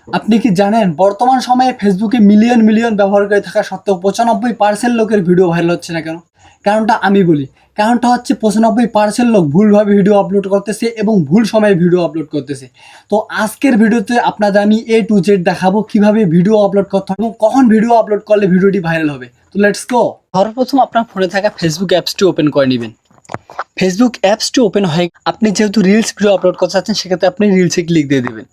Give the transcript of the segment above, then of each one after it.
আপনি কি জানেন বর্তমান সময়ে ফেসবুকে মিলিয়ন মিলিয়ন ব্যবহারকারী থাকা সত্ত্বেও 95% লোকের ভিডিও ভাইরাল হচ্ছে না কেন? কারণটা আমি বলি। কারণটা হচ্ছে 95% লোক ভুলভাবে ভিডিও আপলোড করতেছে এবং ভুল সময়ে ভিডিও আপলোড করতেছে। তো আজকের ভিডিওতে আপনাদের আমি A to Z দেখাবো কিভাবে ভিডিও আপলোড করতে হবে এবং কখন ভিডিও আপলোড করলে ভিডিওটি ভাইরাল হবে। তো লেটস গো। সর্বপ্রথম আপনার ফোনে থাকা ফেসবুক অ্যাপসটি ওপেন করে নেবেন। ফেসবুক অ্যাপসটি ওপেন হয়ে আপনি যেহেতু রিলস ভিডিও আপলোড করতে চাচ্ছেন, সেক্ষেত্রে আপনি রিলসে ক্লিক দিয়ে দেবেন।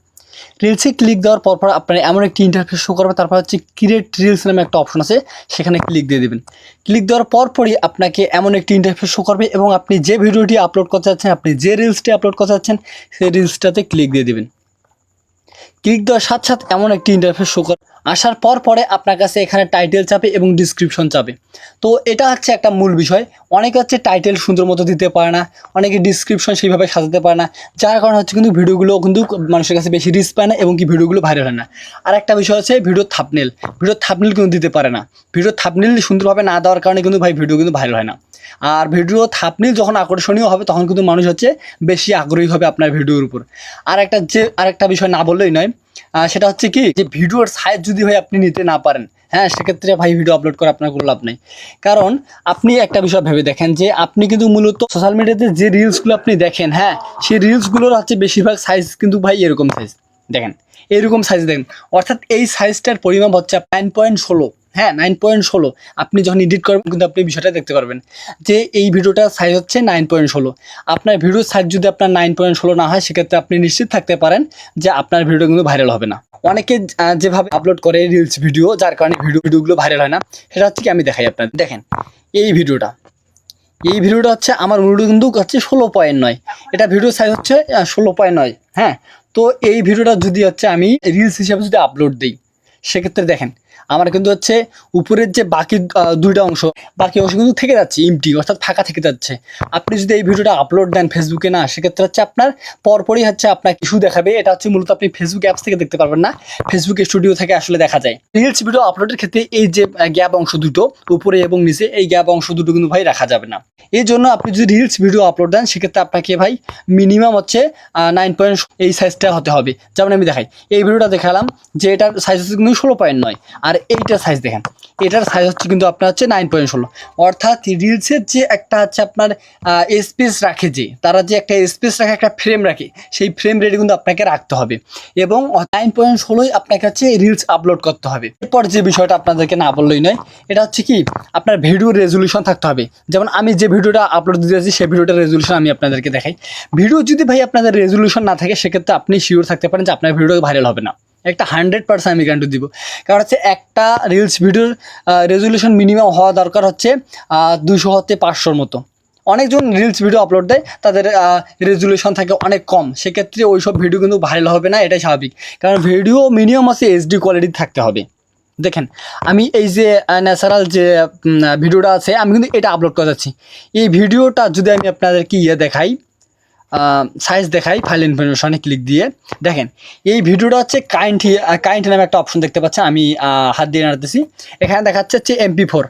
রিলসে ক্লিক দেওয়ার পর আপনার এমন একটি ইন্টারফেস শো করবে, তারপর হচ্ছে ক্রিয়েট রিলস নামে একটা অপশন আছে, সেখানে ক্লিক দিয়ে দেবেন। ক্লিক দেওয়ার পরই আপনাকে এমন একটি ইন্টারফেস শো করবে এবং আপনি যে ভিডিওটি আপলোড করতে চাচ্ছেন, আপনি যে রিলসটি আপলোড করতে চাচ্ছেন, সেই রিলসটাতে ক্লিক দিয়ে দেবেন। ক্লিক দেওয়ার সাথে সাথে এমন একটি ইন্টারফেস শো করে আসার পরে আপনার কাছে এখানে টাইটেল চাপে এবং ডিসক্রিপশন চাপে। তো এটা হচ্ছে একটা মূল বিষয়। অনেকে হচ্ছে টাইটেল সুন্দর মতো দিতে পারে না, অনেকে ডিসক্রিপশন সেইভাবে সাজাতে পারে না, যার কারণে হচ্ছে কিন্তু ভিডিওগুলো কিন্তু মানুষের কাছে বেশি রিচ পায় না এবং কি ভিডিওগুলো ভাইরাল হয় না। আর একটা বিষয় হচ্ছে ভিডিও থাম্বনেল কিন্তু দিতে পারে না। ভিডিও থাম্বনেল সুন্দরভাবে না দেওয়ার কারণে কিন্তু ভিডিও কিন্তু ভাইরাল হয় না। আর ভিডিও থাম্বনেল যখন আকর্ষণীয় হবে তখন কিন্তু মানুষ হচ্ছে বেশি আগ্রহী হবে আপনার ভিডিওর উপর। আরেকটা বিষয় না বললেই নয়, সেটা হচ্ছে কি যে ভিডিওর সাইজ যদি আপনি নিতে না পারেন, হ্যাঁ, সেক্ষেত্রে ভিডিও আপলোড করে আপনার কোনো লাভ নেই। কারণ আপনি একটা বিষয় ভেবে দেখেন যে আপনি কিন্তু মূলত সোশ্যাল মিডিয়াতে যে রিলসগুলো আপনি দেখেন, হ্যাঁ, সেই রিলসগুলোর হচ্ছে বেশিরভাগ সাইজ কিন্তু এরকম সাইজ দেখেন, এরকম সাইজ দেখেন। অর্থাৎ এই সাইজটার পরিমাপ হচ্ছে 9.16। হ্যাঁ, 9.16। আপনি যখন এডিট করবেন কিন্তু আপনি বিষয়টা দেখতে পারবেন যে এই ভিডিওটার সাইজ হচ্ছে 9.16। আপনার ভিডিওর সাইজ যদি আপনার 9.16 না হয়, সেক্ষেত্রে আপনি নিশ্চিত থাকতে পারেন যে আপনার ভিডিও কিন্তু ভাইরাল হবে না। অনেকে যেভাবে আপলোড করে রিলস ভিডিও, যার কারণে ভিডিওগুলো ভাইরাল হয় না, সেটা হচ্ছে কি আমি দেখাই আপনার। দেখেন এই ভিডিওটা হচ্ছে আমার ভিডিও কিন্তু হচ্ছে 16.9। এটা ভিডিও সাইজ হচ্ছে 16.9। হ্যাঁ, তো এই ভিডিওটা যদি হচ্ছে আমি রিলস হিসাবে যদি আপলোড দিই, সেক্ষেত্রে দেখেন আমার কিন্তু হচ্ছে উপরের যে বাকি দুইটা অংশ, বাকি অংশ কিন্তু থেকে যাচ্ছে এমটি, অর্থাৎ ফাঁকা থেকে যাচ্ছে। আপনি যদি এই ভিডিওটা আপলোড দেন ফেসবুকে, না, সেক্ষেত্রে হচ্ছে আপনার পরপরই হচ্ছে আপনার ইস্যু দেখাবে। এটা হচ্ছে মূলত আপনি ফেসবুক অ্যাপস থেকে দেখতে পারবেন না, ফেসবুক স্টুডিও থেকে আসলে দেখা যায়। রিলস ভিডিও আপলোডের ক্ষেত্রে এই যে গ্যাপ অংশ দুটো উপরে এবং নিচে, এই গ্যাপ অংশ দুটো কিন্তু রাখা যাবে না। এই জন্য আপনি যদি রিলস ভিডিও আপলোড দেন, সেক্ষেত্রে আপনাকে মিনিমাম হচ্ছে 9 এই সাইজটা হতে হবে। যেমন আমি দেখাই, এই ভিডিওটা দেখালাম যে এটার সাইজ হচ্ছে কিন্তু 16.9, আর এইটার সাইজ দেখেন, এটার সাইজ হচ্ছে কিন্তু আপনার হচ্ছে 9.16। অর্থাৎ রিলসের যে একটা হচ্ছে আপনার স্পেস রাখে, যে তারা যে একটা স্পেস রাখে, একটা ফ্রেম রাখে, সেই ফ্রেম রেটে কিন্তু আপনাকে রাখতে হবে এবং 9.16 আপনাকে হচ্ছে রিলস আপলোড করতে হবে। এরপর যে বিষয়টা আপনাদেরকে না বললেই নয়, এটা হচ্ছে কি আপনার ভিডিওর রেজলিউশন থাকতে হবে। যেমন আমি যে ভিডিওটা আপলোড দিতেছি, সেই ভিডিওটার রেজলিউশন আমি আপনাদেরকে দেখাই। ভিডিও যদি আপনাদের রেজলিউশন না থাকে, সেক্ষেত্রে আপনি শিওর থাকতে পারেন যে আপনার ভিডিও ভাইরাল হবে না। একটা 100% আমি গ্যারান্টি দিব। কারণ হচ্ছে একটা রিলস ভিডিওর রেজলিউশন মিনিমাম হওয়া দরকার হচ্ছে 200 হতে 500 মতো। অনেকজন রিলস ভিডিও আপলোড দেয়, তাদের রেজলিউশন থাকে অনেক কম, সেক্ষেত্রে ওই সব ভিডিও কিন্তু ভাইরাল হবে না, এটাই স্বাভাবিক। কারণ ভিডিও মিনিমাম আছে HD কোয়ালিটি থাকতে হবে। দেখেন আমি এই যে ন্যাচারাল যে ভিডিওটা আছে, আমি কিন্তু এটা আপলোড করে যাচ্ছি। এই ভিডিওটা যদি আমি আপনাদেরকে দেখাই, সাইজ দেখাই, ফাইল ইনফরমেশনে ক্লিক দিয়ে দেখেন, এই ভিডিওটা হচ্ছে কাইন্ড নামে একটা অপশন দেখতে পাচ্ছেন। আমি হাত দিয়ে নাড়তেছি, এখানে দেখাচ্ছে হচ্ছে MP4।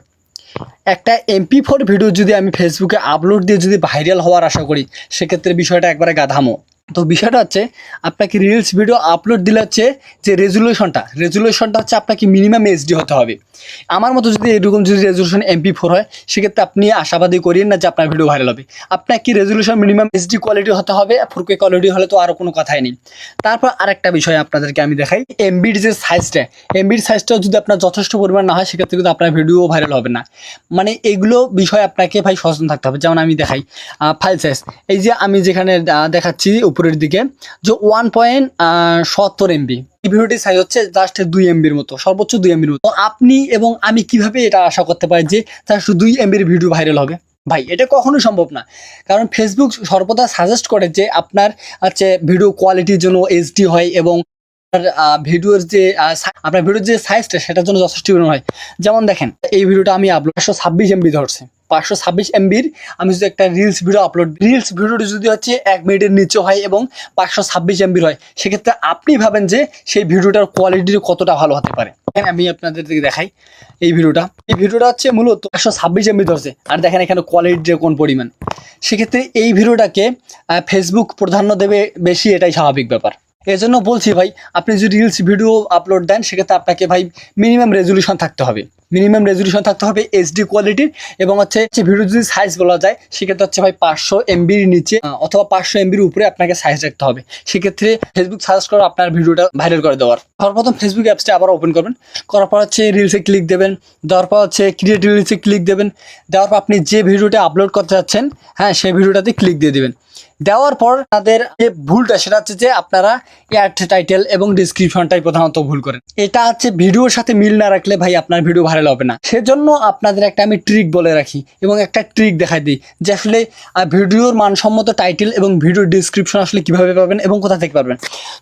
একটা MP4 ভিডিও যদি আমি ফেসবুকে আপলোড দিয়ে যদি ভাইরাল হওয়ার আশা করি, সেক্ষেত্রে বিষয়টা একবারে গাধামো। তো বিষয়টা হচ্ছে আপনাকে রিলস ভিডিও আপলোড দিলে হচ্ছে যে রেজুলেশনটা হচ্ছে আপনাকে মিনিমাম HD হতে হবে। আমার মতো যদি এরকম যদি রেজুলেশন MP4 হয়, সেক্ষেত্রে আপনি আশাবাদী করিয়েন না যে আপনার ভিডিও ভাইরাল হবে। আপনার কি রেজুলেশন মিনিমাম HD কোয়ালিটি হতে হবে, 4K কোয়ালিটি হলে তো আরও কোনো কথাই নেই। তারপর আরেকটা বিষয় আপনাদেরকে আমি দেখাই, এমবির যে এমবির সাইজটাও যদি আপনার যথেষ্ট পরিমাণ না হয়, সেক্ষেত্রে কিন্তু আপনার ভিডিও ভাইরাল হবে না। মানে এইগুলো বিষয় আপনাকে সচেতন থাকতে হবে। যেমন আমি দেখাই ফাইল সাইজ, এই যে আমি যেখানে দেখাচ্ছি উপরের দিকে যে 1.70 MB, এই ভিডিওটির সাইজ হচ্ছে জাস্ট 2 MBর মতো, সর্বোচ্চ 2 MBর মতো। আপনি এবং আমি কিভাবে এটা আশা করতে পারি যে জাস্ট 2 MBর ভিডিও ভাইরাল হবে? এটা কখনোই সম্ভব না। কারণ ফেসবুক সর্বদা সাজেস্ট করে যে আপনার হচ্ছে ভিডিও কোয়ালিটির জন্য HD হয় এবং ভিডিওর যে আপনার ভিডিওর যে সাইজটা, সেটার জন্য যথেষ্ট হয়। যেমন দেখেন এই ভিডিওটা আমি আপলোড 526 MB ধরছে, 526 MBর আমি যদি একটা রিলস ভিডিওটি যদি হচ্ছে 1 মিনিটের নিচে হয় এবং 526 MBর হয়, সেক্ষেত্রে আপনি ভাবেন যে সেই ভিডিওটার কোয়ালিটি কতটা ভালো হতে পারে। আমি আপনাদেরকে দেখাই এই ভিডিওটা হচ্ছে মূলত 526 MB ধরছে, আর দেখেন এখানে কোয়ালিটির কোন পরিমাণ। সেক্ষেত্রে এই ভিডিওটাকে ফেসবুক প্রাধান্য দেবে বেশি, এটাই স্বাভাবিক ব্যাপার। এজন্য বলছি ভাই, আপনি যদি রিলস ভিডিও আপলোড দেন সেক্ষেত্রে আপনাকে ভাই মিনিমাম রেজুলেশন থাকতে হবে, মিনিমাম রেজুলেশন থাকতে হবে এইচডি কোয়ালিটির। এবং হচ্ছে ভিডিও যদি সাইজ বলা যায় সেক্ষেত্রে হচ্ছে ভাই 500 এমবির নিচে অথবা 500 এমবির উপরে আপনাকে সাইজ রাখতে হবে। সেক্ষেত্রে ফেসবুক সাজেস্ট করে আপনার ভিডিওটা ভাইরাল করে দেওয়ার। সর্বপ্রথম ফেসবুক অ্যাপসটা আবার ওপেন করবেন, করার পর হচ্ছে রিলসে ক্লিক দেবেন, দেওয়ার পর হচ্ছে ক্রিয়েট রিলসে ক্লিক দেবেন, দেওয়ার পর আপনি যে ভিডিওটা আপলোড করতে যাচ্ছেন হ্যাঁ সেই ভিডিওটাতে ক্লিক দিয়ে দেবেন। দেওয়ার পর তাদের যে ভুলটা সেটা হচ্ছে যে আপনারা অ্যাড টাইটেল এবং ডিসক্রিপশনটাই প্রধানত ভুল করেন। এটা হচ্ছে ভিডিওর সাথে মিল না রাখলে ভাই আপনার ভিডিও ভাইরাল হবে না। সেজন্য আপনাদের একটা আমি ট্রিক বলে রাখি এবং একটা ট্রিক দেখাই দিই যে আসলে ভিডিওর মানসম্মত টাইটেল এবং ভিডিওর ডিসক্রিপশন আসলে কীভাবে পাবেন এবং কোথা থেকে পাবেন।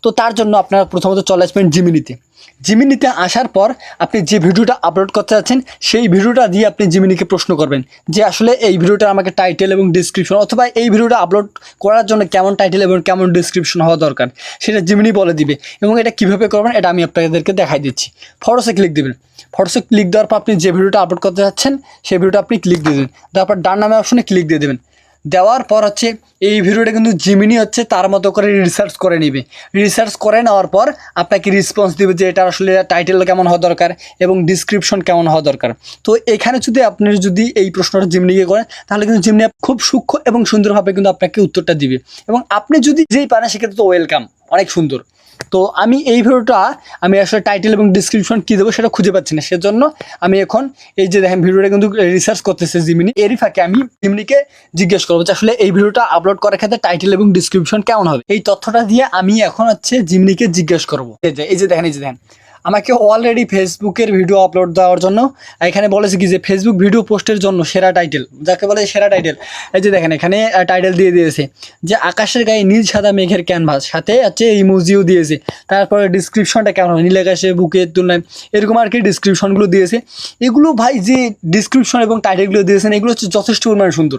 তো তার জন্য আপনারা প্রথমত চলে আসবেন জিমিনিতে। জিমিনিতে আসার পর আপনি যে ভিডিওটা আপলোড করতে যাচ্ছেন সেই ভিডিওটা দিয়ে আপনি জিমিনিকে প্রশ্ন করবেন যে আসলে এই ভিডিওটা আমাকে টাইটেল এবং ডিসক্রিপশন অথবা এই ভিডিওটা আপলোড করার জন্য কেমন টাইটেল এবং কেমন ডিসক্রিপশন হওয়া দরকার সেটা জিমিনি বলে দিবে। এবং এটা কীভাবে করবেন এটা আমি আপনাদেরকে দেখাই দিচ্ছি। ফটোসে ক্লিক দেবেন, ফটোসে ক্লিক দেওয়ার পর আপনি যে ভিডিওটা আপলোড করতে যাচ্ছেন সেই ভিডিওটা আপনি ক্লিক দিয়ে দেবেন, তারপর ডান নামে অপশনে ক্লিক দিয়ে দেবেন। দেওয়ার পর হচ্ছে এই ভিডিওটা কিন্তু জিমিনি হচ্ছে তার মতো করে রিসার্চ করে নেবে। রিসার্চ করে নেওয়ার পর আপনাকে রেসপন্স দেবে যে এটা আসলে টাইটেল কেমন হওয়া দরকার এবং ডিসক্রিপশন কেমন হওয়া দরকার। তো এখানে যদি আপনি যদি এই প্রশ্নটা জিমিনিকে করেন তাহলে কিন্তু জিমিনি খুব সূক্ষ্ম এবং সুন্দরভাবে কিন্তু আপনাকে উত্তরটা দিবে। এবং আপনি যদি যেই পারেন সেক্ষেত্রে তো ওয়েলকাম, অনেক সুন্দর। তো আমি এই ভিডিওটা আমি আসলে টাইটেল এবং ডিসক্রিপশন কী দেবো সেটা খুঁজে পাচ্ছি না, সেজন্য আমি এখন এই যে দেখেন ভিডিওটা কিন্তু রিসার্চ করতেছে জিমিনি। এরই ফাঁকে আমি জিমিনিকে জিজ্ঞেস করবো যে আসলে এই ভিডিওটা আপলোড করার ক্ষেত্রে টাইটেল এবং ডিসক্রিপশন কেমন হবে। এই তথ্যটা দিয়ে আমি এখন হচ্ছে জিমিনিকে জিজ্ঞেস করবো। এই যে দেখেন আমাকে অলরেডি ফেসবুকের ভিডিও আপলোড দেওয়ার জন্য এখানে বলেছে কি যে ফেসবুক ভিডিও পোস্টের জন্য সেরা টাইটেল, যাকে বলে সেরা টাইটেল। এই যে দেখেন এখানে টাইটেল দিয়ে দিয়েছে যে আকাশের গায়ে নীল সাদা মেঘের ক্যানভাস, সাথে হচ্ছে ইমোজিও দিয়েছে। তারপরে ডিসক্রিপশনটা কেমন হয়, নীল আকাশে বুকের তুলনায় এরকম আর কি ডিসক্রিপশনগুলো দিয়েছে। এগুলো ভাই যে ডিসক্রিপশন এবং টাইটেলগুলো দিয়েছেন এগুলো হচ্ছে যথেষ্ট পরিমাণে সুন্দর।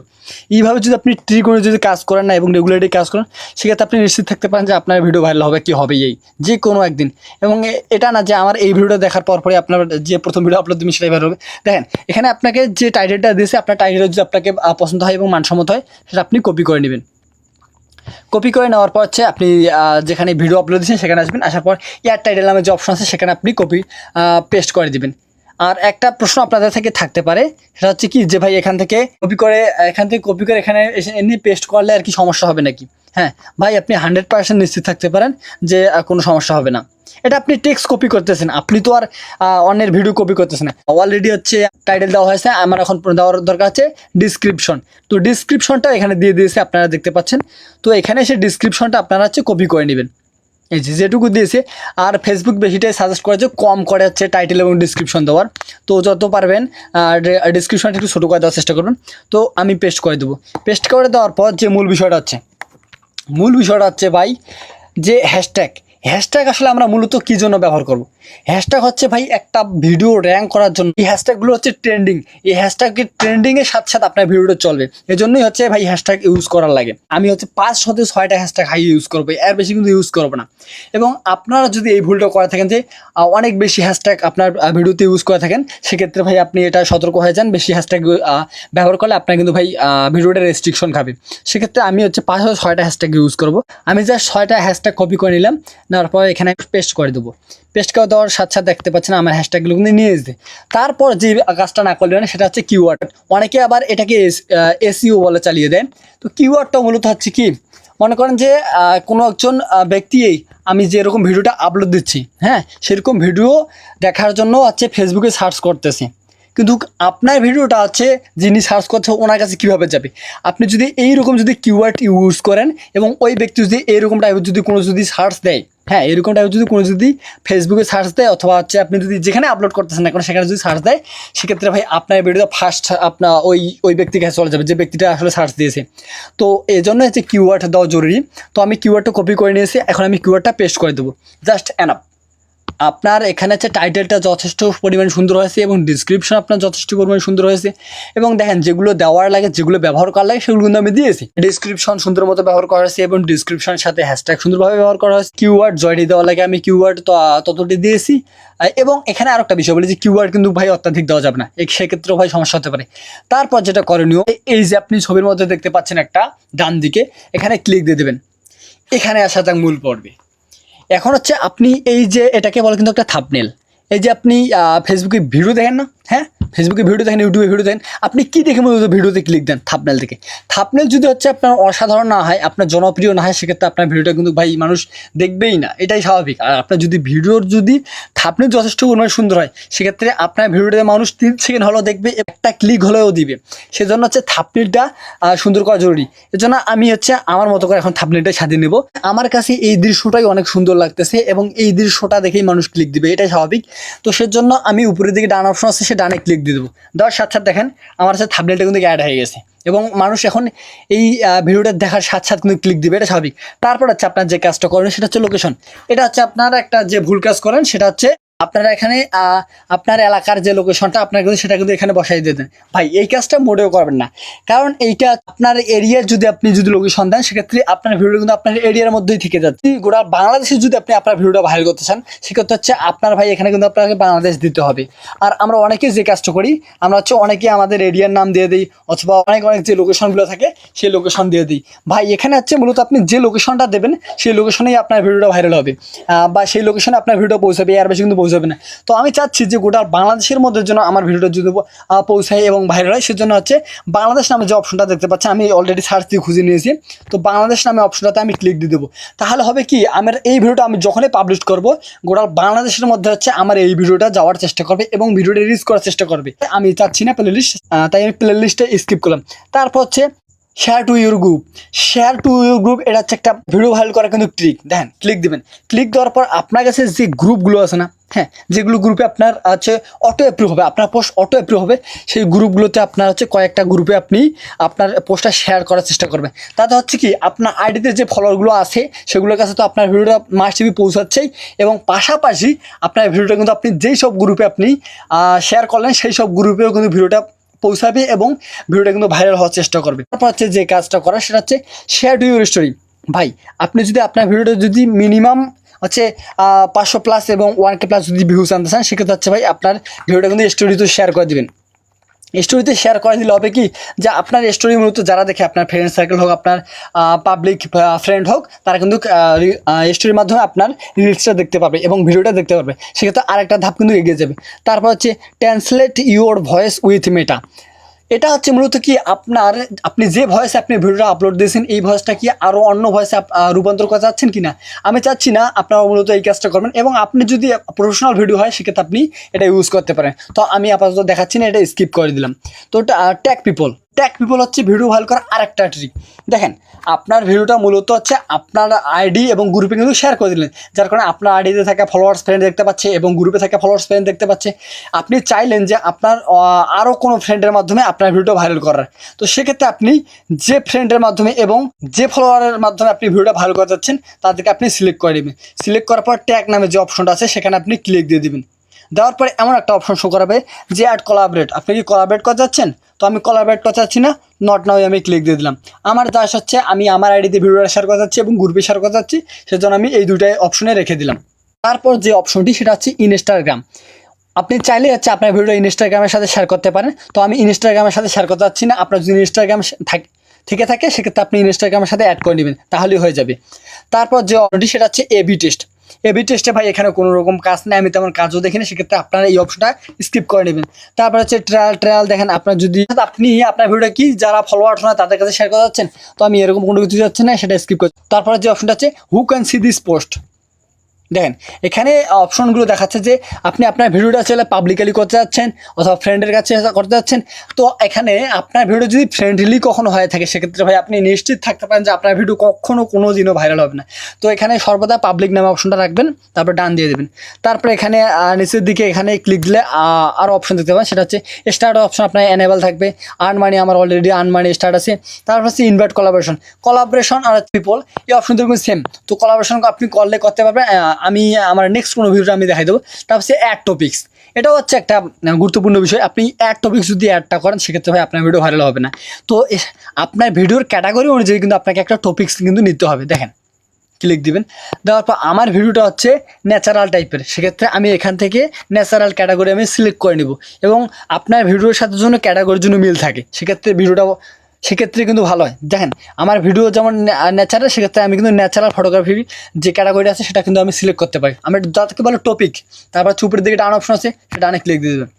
এইভাবে যদি আপনি ট্রি করে যদি কাজ করেন না এবং রেগুলারলি কাজ করেন সেক্ষেত্রে আপনি নিশ্চিত থাকতে পারেন যে আপনার ভিডিও ভাইরাল হবে, কি হবে এই যে কোনো একদিন। এবং এটা না যে আমার এই ভিডিওটা দেখার পরে আপনার যে প্রথম ভিডিও আপলোড দিবেন সেটাই ভালো হবে। দেখেন এখানে আপনাকে যে টাইটেলটা দিয়েছে আপনার টাইটেল যদি আপনাকে পছন্দ হয় এবং মানসম্মত হয় সেটা আপনি কপি করে নেবেন। কপি করে নেওয়ার পর হচ্ছে আপনি যেখানে ভিডিও আপলোড দিচ্ছেন সেখানে আসবেন, আসার পর এয়ার টাইটেল নামে যে অপশন আছে সেখানে আপনি কপি পেস্ট করে দিবেন। আর একটা প্রশ্ন আপনাদের থেকে থাকতে পারে সেটা হচ্ছে কি যে ভাই এখান থেকে কপি করে এখানে এমনি পেস্ট করলে আর কি সমস্যা হবে নাকি। হ্যাঁ ভাই, আপনি 100% নিশ্চিত থাকতে পারেন যে কোনো সমস্যা হবে না। এটা আপনি টেক্সট কপি করতেছেন, আপনি তো আর অন্যের ভিডিও কপি করতেছেন না। অলরেডি হচ্ছে টাইটেল দেওয়া হয়েছে, আমার এখন দেওয়ার দরকার আছে ডিসক্রিপশন। তো ডিসক্রিপশনটা এখানে দিয়ে দিয়েছে আপনারা দেখতে পাচ্ছেন। তো এখানে সেই ডিসক্রিপশনটা আপনারা হচ্ছে কপি করে নেবেন, এই যেটুকু দিয়েছে। আর ফেসবুক বেশিটাই সাজেস্ট করে যে কম করে হচ্ছে টাইটেল এবং ডিসক্রিপশন দেওয়ার। তো যত পারবেন ডিসক্রিপশনটা একটু ছোটো করে দেওয়ার চেষ্টা করবেন। তো আমি পেস্ট করে দেবো। পেস্ট করে দেওয়ার পর যে মূল বিষয়টা হচ্ছে ভাই যে হ্যাশট্যাগ আসলে আমরা মূলত কী জন্য ব্যবহার করব। হ্যাশট্যাগ হচ্ছে ভাই একটা ভিডিও র্যাঙ্ক করার জন্য। এই হ্যাশট্যাগুলো হচ্ছে ট্রেন্ডিং, এই হ্যাশট্যাগের ট্রেন্ডিংয়ের সাথে সাথে আপনার ভিডিওটা চলবে। এজন্যই হচ্ছে ভাই হ্যাশট্যাগ ইউজ করার লাগে। আমি হচ্ছে 5-6টা হ্যাশট্যাগ হাই ইউজ করবো, এর বেশি কিন্তু ইউজ করবো না। এবং আপনারা যদি এই ভুলটা করে থাকেন যে অনেক বেশি হ্যাশট্যাগ আপনার ভিডিওতে ইউজ করে থাকেন সেক্ষেত্রে ভাই আপনি এটা সতর্ক হয়ে যান। বেশি হ্যাশট্যাগ ব্যবহার করলে আপনার কিন্তু ভাই ভিডিওটা রেস্ট্রিকশন খাবে। সেক্ষেত্রে আমি হচ্ছে 5-6টা হ্যাশট্যাগ ইউজ করবো। আমি জাস্ট 6টা হ্যাশট্যাগ কপি করে নিলাম, নেওয়ার পর এখানে পেস্ট করে দেবো। পেস্ট করে দেওয়ার সাথে সাথে দেখতে পাচ্ছেন আমার হ্যাশট্যাগুলো কিন্তু নিয়ে এসেছে। তারপর যে কাজটা না করলেন সেটা হচ্ছে কিওয়ার্ড। অনেকে আবার এটাকে এসইও বলে চালিয়ে দেন। তো কিওয়ার্ডটা মূলত হচ্ছে কি, মনে করেন যে কোনো একজন ব্যক্তি আমি যেরকম ভিডিওটা আপলোড দিচ্ছি হ্যাঁ সেরকম ভিডিও দেখার জন্য হচ্ছে ফেসবুকে সার্চ করতেছে, কিন্তু আপনার ভিডিওটা হচ্ছে যিনি সার্চ করছে ওনার কাছে কীভাবে যাবে। আপনি যদি এইরকম যদি কিওয়ার্ড ইউজ করেন এবং ওই ব্যক্তি যদি এইরকম টাইপের যদি কোনো যদি সার্চ দেয়, হ্যাঁ এরকম টাইপের যদি কোনো যদি ফেসবুকে সার্চ দেয় অথবা হচ্ছে আপনি যদি যেখানে আপলোড করতেছেন না কোনো সেখানে যদি সার্চ দেয় সেক্ষেত্রে ভাই আপনার ভিডিওটা ফার্স্ট আপনার ওই ব্যক্তির কাছে চলে যাবে যে ব্যক্তিটা আসলে সার্চ দিয়েছে। তো এই জন্য হচ্ছে কিওয়ার্ড দেওয়া জরুরি। তো আমি কিওয়ার্ডটা কপি করে নিয়েছি, এখন আমি কিওয়ার্ডটা পেস্ট করে দেবো। Just enough. আপনার এখানে হচ্ছে টাইটেলটা যথেষ্ট পরিমাণে সুন্দর হয়েছে এবং ডিসক্রিপশন আপনার যথেষ্ট পরিমাণে সুন্দর হয়েছে। এবং দেখেন যেগুলো দেওয়ার লাগে যেগুলো ব্যবহার করা লাগে সেগুলো কিন্তু আমি দিয়েছি। ডিসক্রিপশন সুন্দর মতো ব্যবহার করা হয়েছে এবং ডিসক্রিপশনের সাথে হ্যাশট্যাগ সুন্দরভাবে ব্যবহার করা হয়েছে। কিওয়ার্ড জয়টি দেওয়া লাগে আমি কিওয়ার্ড তো ততটি দিয়েছি। এবং এখানে আরেকটা বিষয় বলি যে কিওয়ার্ড কিন্তু ভাই অত্যাধিক দেওয়া যাবে না, সেক্ষেত্রেও ভাই সমস্যা হতে পারে। তারপর যেটা করণীয়, এই যে আপনি ছবির মধ্যে দেখতে পাচ্ছেন একটা ডান দিকে, এখানে ক্লিক দিয়ে দেবেন। এখানে আসা যাক মূল পর্বে। এখন হচ্ছে আপনি এই যে এটাকে বলে কিন্তু একটা থাম্বনেল। এই যে আপনি ফেসবুকে ভিডিও দেখেন না, হ্যাঁ ফেসবুকে ভিডিও দেখেন, ইউটিউবে ভিডিও দেখেন, আপনি কী দেখে মূলত ভিডিওতে ক্লিক দেন? থাম্বনেল থেকে। থাম্বনেল যদি হচ্ছে আপনার অসাধারণ না হয়, আপনার জনপ্রিয় না হয়, সেক্ষেত্রে আপনার ভিডিওটা কিন্তু ভাই মানুষ দেখবেই না, এটাই স্বাভাবিক। আর আপনার যদি ভিডিওর যদি থাম্বনেল যথেষ্ট পরিমাণে সুন্দর হয়, সেক্ষেত্রে আপনার ভিডিওটাতে মানুষ 3 সেকেন্ড হলেও দেখবে, একটা ক্লিক হলেও দিবে। সেজন্য হচ্ছে থাম্বনেলটা সুন্দর করা জরুরি। এজন্য আমি হচ্ছে আমার মতো করে এখন থাম্বনেলটা সাজিয়ে নেব। আমার কাছে এই দৃশ্যটাই অনেক সুন্দর লাগতেছে এবং এই দৃশ্যটা দেখেই মানুষ ক্লিক দিবে, এটাই স্বাভাবিক। তো সেজন্য আমি উপরের দিকে ডান অপশন আছে, সে ডানে ক্লিক দিয়ে দেবো। দেওয়ার সাথে সাথে দেখেন আমার কাছে থাম্বনেলটা কিন্তু অ্যাড হয়ে গেছে এবং মানুষ এখন এই ভিডিওটা দেখার সাথে সাথে কিন্তু ক্লিক দিবে, এটা স্বাভাবিক। তারপর হচ্ছে আপনার যে কাজটা করেন সেটা হচ্ছে লোকেশন। এটা হচ্ছে আপনার একটা যে ভুল কাজ করেন, সেটা হচ্ছে আপনারা এখানে আপনার এলাকার যে লোকেশনটা আপনার কিন্তু সেটা কিন্তু এখানে বসাই দিয়ে দেন। ভাই এই কাজটা মোটেও করবেন না, কারণ এইটা আপনার এরিয়ার যদি আপনি যদি লোকেশন দেন, সেক্ষেত্রে আপনার ভিডিও কিন্তু আপনার এরিয়ার মধ্যেই থেকে যাচ্ছে। গোটা বাংলাদেশে যদি আপনি আপনার ভিডিওটা ভাইরাল করতে চান, সেক্ষেত্রে হচ্ছে আপনার ভাই এখানে কিন্তু আপনাকে বাংলাদেশ দিতে হবে। আর আমরা অনেকেই যে কাজটা করি, আমরা হচ্ছে অনেকে আমাদের এরিয়ার নাম দিয়ে দিই, অথবা অনেক যে লোকেশনগুলো থাকে সেই লোকেশন দিয়ে দিই। ভাই এখানে হচ্ছে মূলত আপনি যে লোকেশনটা দেবেন সেই লোকেশনেই আপনার ভিডিওটা ভাইরাল হবে, বা সেই লোকেশনে আপনার ভিডিও পৌঁছাবে, এর বেশি কিন্তু পৌঁছাবে না। তো আমি চাচ্ছি যে গোটা বাংলাদেশের মধ্যে জন্য আমার ভিডিওটা যদি পৌঁছায় এবং ভাইরাল হয়, সেজন্য হচ্ছে বাংলাদেশ নামে যে অপশনটা দেখতে পাচ্ছেন, আমি অলরেডি সার্চ দিয়ে খুঁজে নিয়েছি। তো বাংলাদেশ নামে অপশনটাতে আমি ক্লিক দিয়ে দেবো। তাহলে হবে কি, আমার এই ভিডিওটা আমি যখনই পাবলিশ করব, গোটা বাংলাদেশের মধ্যে হচ্ছে আমার এই ভিডিওটা যাওয়ার চেষ্টা করবে এবং ভিডিওটা রিচ করার চেষ্টা করবে। আমি চাচ্ছি না প্লে লিস্ট, তাই আমি প্লে লিস্টে স্কিপ করলাম। তারপর হচ্ছে share to your group. Share to your group এটা হচ্ছে একটা ভিডিও ভাইরাল করার কিন্তু ট্রিক। দেখেন ক্লিক দিবেন, ক্লিক দেওয়ার পর আপনার কাছে যে গ্রুপগুলো আছে না, হ্যাঁ যেগুলো গ্রুপে আপনার হচ্ছে অটো অ্যাপ্রুভ হবে, আপনার পোস্ট অটো অ্যাপ্রুভ হবে, সেই গ্রুপগুলোতে আপনার হচ্ছে কয়েকটা গ্রুপে আপনি আপনার পোস্টটা শেয়ার করার চেষ্টা করবেন। তাতে হচ্ছে কি, আপনার আইডিতে যে ফলোয়ারগুলো আছে সেগুলোর কাছে তো আপনার ভিডিওটা মাস টিভি পৌঁছাচ্ছেই, এবং পাশাপাশি আপনার ভিডিওটা কিন্তু আপনি যেই সব গ্রুপে আপনি শেয়ার করলেন সেই সব গ্রুপেও কিন্তু ভিডিওটা পৌঁছাবে এবং ভিডিওটা কিন্তু ভাইরাল হওয়ার চেষ্টা করবে। তারপর হচ্ছে যে কাজটা করা, সেটা হচ্ছে শেয়ার টু ইউর স্টোরি। ভাই আপনি যদি আপনার ভিডিওটা যদি মিনিমাম হচ্ছে 500+ এবং 1K+ যদি ভিউজ আনতে চান, সেক্ষেত্রে হচ্ছে ভাই আপনার ভিডিওটা কিন্তু স্টোরিতে শেয়ার করে দেবেন। স্টোরিতে শেয়ার করে দিলে হবে কি, যে আপনার স্টোরি মূলত যারা দেখে, আপনার ফ্রেন্ড সার্কেল হোক, আপনার পাবলিক ফ্রেন্ড হোক, তারা কিন্তু স্টোরির মাধ্যমে আপনার রিলসটা দেখতে পাবে এবং ভিডিওটা দেখতে পারবে। সেক্ষেত্রে আরেকটা ধাপ কিন্তু এগিয়ে যাবে। তারপর হচ্ছে ট্রান্সলেট ইউর ভয়েস উইথ মেটা। এটা হচ্ছে মূলত কি, আপনি যে ভয়েসে আপনি ভিডিওটা আপলোড দিয়েছেন, এই ভয়েসটা কি আরও অন্য ভয়েসে রূপান্তর করতে চাচ্ছেন কি না? আমি চাচ্ছি না, আপনারা মূলত এই কাজটা করবেন। এবং আপনি যদি প্রফেশনাল ভিডিও হয়, সেক্ষেত্রে আপনি এটা ইউজ করতে পারেন। তো আমি আপাতত দেখাচ্ছি না, এটা স্কিপ করে দিলাম। তো ট্যাগ পিপল হচ্ছে ভিডিও ভাইরাল করার আরেকটা ট্রিক। দেখেন আপনার ভিডিওটা মূলত হচ্ছে আপনার আইডি এবং গ্রুপে কিন্তু শেয়ার করে দিলেন, যার কারণে আপনার আইডিতে থাকা ফলোয়ার্স ফ্রেন্ড দেখতে পাচ্ছে এবং গ্রুপে থাকা ফলোয়ার্স ফ্রেন্ড দেখতে পাচ্ছে। আপনি চাইলেন যে আপনার আরও কোনো ফ্রেন্ডের মাধ্যমে আপনার ভিডিও ভাইরাল করার, তো সেক্ষেত্রে আপনি যে ফ্রেন্ডের মাধ্যমে এবং যে ফলোয়ারের মাধ্যমে আপনি ভিডিওটা ভাইরাল করতে যাচ্ছেন, তাদেরকে আপনি সিলেক্ট করে দেবেন। সিলেক্ট করার পর ট্যাগ নামে যে অপশনটা আছে, সেখানে আপনি ক্লিক দিয়ে দেবেন। দেওয়ার পরে এমন একটা অপশন শো করাবে যে অ্যাড কোলাবরেট। আপনি কি কোলাবরেট করতে যাচ্ছেন? তো আমি কোলাবরেট করতে চাচ্ছি না, নট নাও আমি ক্লিক দিয়ে দিলাম। আমার দাস হচ্ছে আমি আমার আইডিতে ভিডিওটা শেয়ার করতে যাচ্ছি এবং গ্রুপে শেয়ার করতে যাচ্ছি, সেজন্য আমি এই দুটাই অপশনে রেখে দিলাম। তারপর যে অপশনটি, সেটা হচ্ছে ইনস্টাগ্রাম। আপনি চাইলে হচ্ছে আপনার ভিডিও ইনস্টাগ্রামের সাথে শেয়ার করতে পারেন। তো আমি ইনস্টাগ্রামের সাথে শেয়ার করতে যাচ্ছি না। আপনার যদি ইনস্টাগ্রাম থেকে থাকে, সেক্ষেত্রে আপনি ইনস্টাগ্রামের সাথে অ্যাড করে নেবেন, তাহলেই হয়ে যাবে। তারপর যে অপশনটি, সেটা হচ্ছে এবি টেস্ট। এবি টেস্টে ভাই এখানে কোনো রকম কাজ নেই, আমি তেমন কাজও দেখিনি, সেক্ষেত্রে আপনারা এই অপশনটা স্কিপ করে নেবেন। তারপর হচ্ছে ট্রায়াল। দেখেন আপনার যদি আপনি আপনার ভিডিওটা কি যারা ফলোয়ার্স নয় তাদের কাছে শেয়ার করতে যাচ্ছেন, তো আমি এরকম কোনো কিছু যাচ্ছে না, সেটা স্কিপ করছি। তারপরে যে অপশনটা আছে who can see this post. দেখেন এখানে অপশনগুলো দেখাচ্ছে যে আপনি আপনার ভিডিওটা চাইলে পাবলিকালি করতে যাচ্ছেন অথবা ফ্রেন্ডের কাছে করতে যাচ্ছেন। তো এখানে আপনার ভিডিও যদি ফ্রেন্ডলি কখনো হয়ে থাকে, সেক্ষেত্রে ভাই আপনি নিশ্চিত থাকতে পারেন যে আপনার ভিডিও কখনো কোনো দিনও ভাইরাল হবে না। তো এখানে সর্বদা পাবলিক নামে অপশনটা রাখবেন, তারপর ডান দিয়ে দেবেন। তারপরে এখানে নিচের দিকে এখানে ক্লিক দিলে আরও অপশন দেখতে পাবেন, সেটা হচ্ছে স্টার্ট অপশন আপনার এনেবল থাকবে। আর্ন মানি আমার অলরেডি আর্ন মানি স্টার্ট আছে। তারপর হচ্ছে ইনভাইট কোলাবরেশন আর পিপল, এই অপশন দুটো সেম। তো কোলাবরেশন আপনি করলে করতে পারবেন, আমি আমার নেক্সট কোনো ভিডিওটা আমি দেখাই দেবো। তারপর হচ্ছে অ্যাড টপিক্স, এটাও হচ্ছে একটা গুরুত্বপূর্ণ বিষয়। আপনি অ্যাড টপিক্স যদি অ্যাডটা করেন, সেক্ষেত্রে ভাই আপনার ভিডিও ভাইরাল হবে না। তো আপনার ভিডিওর ক্যাটাগরি অনুযায়ী কিন্তু আপনাকে একটা টপিক্স কিন্তু নিতে হবে। দেখেন ক্লিক দিবেন, দেওয়ার পর আমার ভিডিওটা হচ্ছে ন্যাচারাল টাইপের, সেক্ষেত্রে আমি এখান থেকে ন্যাচারাল ক্যাটাগরি আমি সিলেক্ট করে নেব এবং আপনার ভিডিওর সাথে জন্য ক্যাটাগরির জন্য মিল থাকে, সেক্ষেত্রে ভিডিওটা সেক্ষেত্রে কিন্তু ভালো হয়। দেখেন আমার ভিডিও যেমন ন্যাচারাল, সেক্ষেত্রে আমি কিন্তু ন্যাচারাল ফটোগ্রাফির যে ক্যাটাগরি আছে সেটা কিন্তু আমি সিলেক্ট করতে পারি। আমি যাকে বলে টপিক, তারপর চুপের দিকে ডান অপশন আছে, সেটা ডানে ক্লিক দিয়ে দেবেন,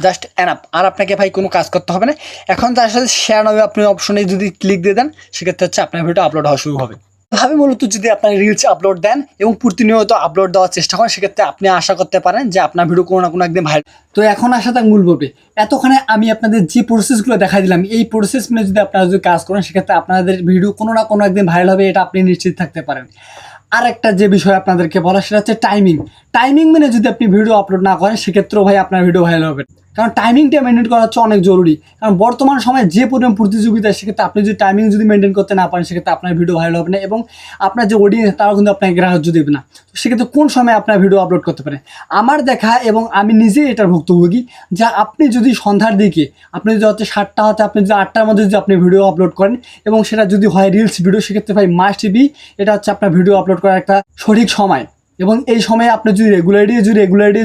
জাস্ট এনাফ। আর আপনাকে ভাই কোনো কাজ করতে হবে না। এখন তার সাথে শেয়ার নামে আপনি অপশনে যদি ক্লিক দিয়ে দেন, সেক্ষেত্রে হচ্ছে আপনার ভিডিও আপলোড হওয়া শুরু হবে। ভাবে মূলত যদি আপনার রিলস আপলোড দেন এবং প্রতিনিয়ত আপলোড দেওয়ার চেষ্টা করেন, সেক্ষেত্রে আপনি আশা করতে পারেন যে আপনার ভিডিও কোনো না কোনো একদিন ভাইরাল। তো এখন আসা তার মূল পর্বে। এতক্ষণে আমি আপনাদের যে প্রসেসগুলো দেখাই দিলাম, এই প্রসেস মেনে যদি আপনারা যদি কাজ করেন, সেক্ষেত্রে আপনাদের ভিডিও কোনো না কোনো একদিন ভাইরাল হবে, এটা আপনি নিশ্চিত থাকতে পারেন। আর একটা যে বিষয় আপনাদেরকে বলা, সেটা হচ্ছে টাইমিং। টাইমিং মেনে যদি আপনি ভিডিও আপলোড না করেন, সেক্ষেত্রেও ভাই আপনার ভিডিও ভাইরাল হবে। কারণ টাইমিংটা মেনটেন করা হচ্ছে অনেক জরুরি। কারণ বর্তমান সময়ে যে পরিমাণ প্রতিযোগিতা, সেক্ষেত্রে আপনি যদি টাইমিং যদি মেনটেন করতে না পারেন, সেক্ষেত্রে আপনার ভিডিও ভাইরাল হবে না এবং আপনার যে অডিয়েন্স, তারাও কিন্তু আপনাকে গ্রাহ্য দেবে না। তো সেক্ষেত্রে কোন সময় আপনার ভিডিও আপলোড করতে পারেন? আমার দেখা এবং আমি নিজেই এটার ভুক্তভোগী, যা আপনি যদি সন্ধ্যার দিকে, আপনি যদি হচ্ছে 7টা হতে আপনি যদি 8টার মধ্যে যদি আপনি ভিডিও আপলোড করেন এবং সেটা যদি হয় রিলস ভিডিও, সেক্ষেত্রে ভাই মাস্ট বি এটা হচ্ছে আপনার ভিডিও আপলোড করার একটা সঠিক সময়। এবং এই সময়ে আপনি যদি রেগুলারলি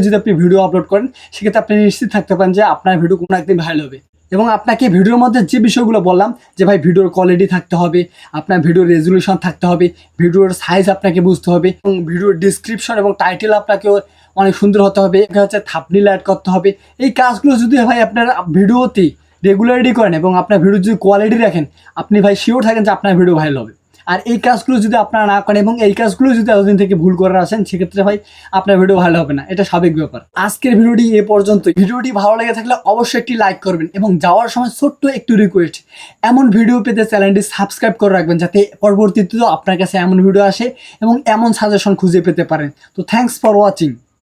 যদি আপনি ভিডিও আপলোড করেন, সেক্ষেত্রে আপনি নিশ্চিত থাকতে পারেন যে আপনার ভিডিও কোনো একদিন ভাইরাল হবে। এবং আপনাকে ভিডিওর মধ্যে যে বিষয়গুলো বললাম, যে ভাই ভিডিওর কোয়ালিটি থাকতে হবে, আপনার ভিডিওর রেজুলেশন থাকতে হবে, ভিডিওর সাইজ আপনাকে বুঝতে হবে, এবং ভিডিওর ডিসক্রিপশন এবং টাইটেল আপনাকে অনেক সুন্দর হতে হবে, হচ্ছে থাম্বনেইল অ্যাড করতে হবে। এই কাজগুলো যদি ভাই আপনার ভিডিওতে রেগুলারলি করেন এবং আপনার ভিডিওর যদি কোয়ালিটি রাখেন, আপনি ভাই শিওর থাকেন যে আপনার ভিডিও ভাইরাল হবে। আর এই কাজগুলো যদি আপনারা না করেন এবং এই কাজগুলো যদি এতদিন থেকে ভুল করে আসেন, সেক্ষেত্রে ভাই আপনার ভিডিও ভালো হবে না, এটা স্বাভাবিক ব্যাপার। আজকের ভিডিওটি এ পর্যন্ত। ভিডিওটি ভালো লেগে থাকলে অবশ্যই একটি লাইক করবেন এবং যাওয়ার সময় ছোট্ট একটু রিকোয়েস্ট, এমন ভিডিও পেতে চ্যানেলটি সাবস্ক্রাইব করে রাখবেন, যাতে পরবর্তীতেও আপনার কাছে এমন ভিডিও আসে এবং এমন সাজেশন খুঁজে পেতে পারেন। তো থ্যাঙ্কস ফর ওয়াচিং।